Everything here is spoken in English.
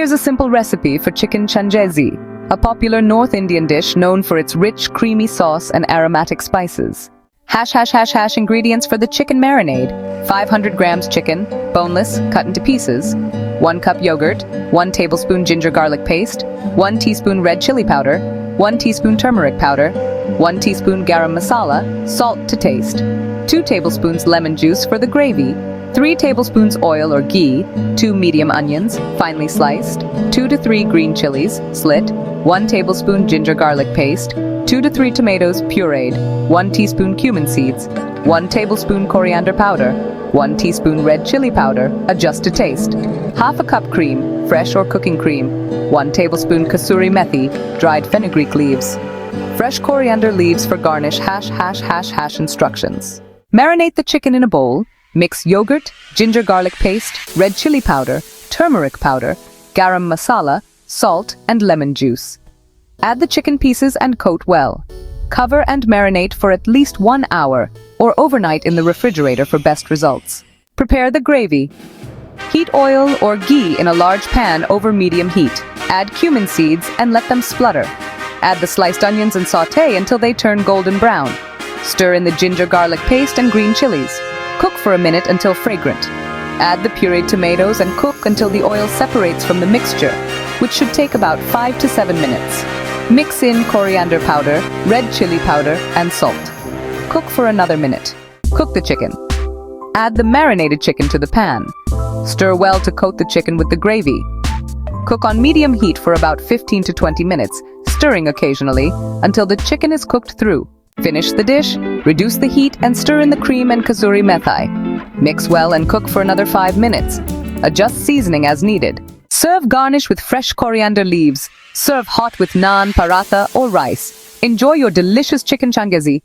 Here's a simple recipe for Chicken Changezi, a popular North Indian dish known for its rich, creamy sauce and aromatic spices. Ingredients for the chicken marinade: 500 grams chicken, boneless, cut into pieces, 1 cup yogurt, 1 tablespoon ginger garlic paste, 1 teaspoon red chili powder, 1 teaspoon turmeric powder, 1 teaspoon garam masala, salt to taste, 2 tablespoons lemon juice for the gravy, 3 tablespoons oil or ghee, 2 medium onions, finely sliced, 2 to 3 green chilies, slit, 1 tablespoon ginger garlic paste, 2 to 3 tomatoes pureed, 1 teaspoon cumin seeds, 1 tablespoon coriander powder, 1 teaspoon red chili powder, adjust to taste, half a cup cream, fresh or cooking cream, 1 tablespoon kasuri methi, dried fenugreek leaves, fresh coriander leaves for garnish. Instructions. Marinate the chicken in a bowl. Mix yogurt, ginger garlic paste, red chili powder, turmeric powder, garam masala, salt, and lemon juice. Add the chicken pieces and coat well. Cover and marinate for at least 1 hour or overnight in the refrigerator for best results. Prepare the gravy. Heat oil or ghee in a large pan over medium heat. Add cumin seeds and let them splutter. Add the sliced onions and sauté until they turn golden brown. Stir in the ginger garlic paste and green chilies. Cook for a minute until fragrant. Add the pureed tomatoes and cook until the oil separates from the mixture, which should take about 5 to 7 minutes. Mix in coriander powder, red chili powder, and salt. Cook for another minute. Cook the chicken. Add the marinated chicken to the pan. Stir well to coat the chicken with the gravy. Cook on medium heat for about 15 to 20 minutes, stirring occasionally until the chicken is cooked through. Finish the dish, reduce the heat, and stir in the cream and kasuri methi. Mix well and cook for another 5 minutes. Adjust seasoning as needed. Serve garnish with fresh coriander leaves. Serve hot with naan, paratha, or rice. Enjoy your delicious chicken changezi.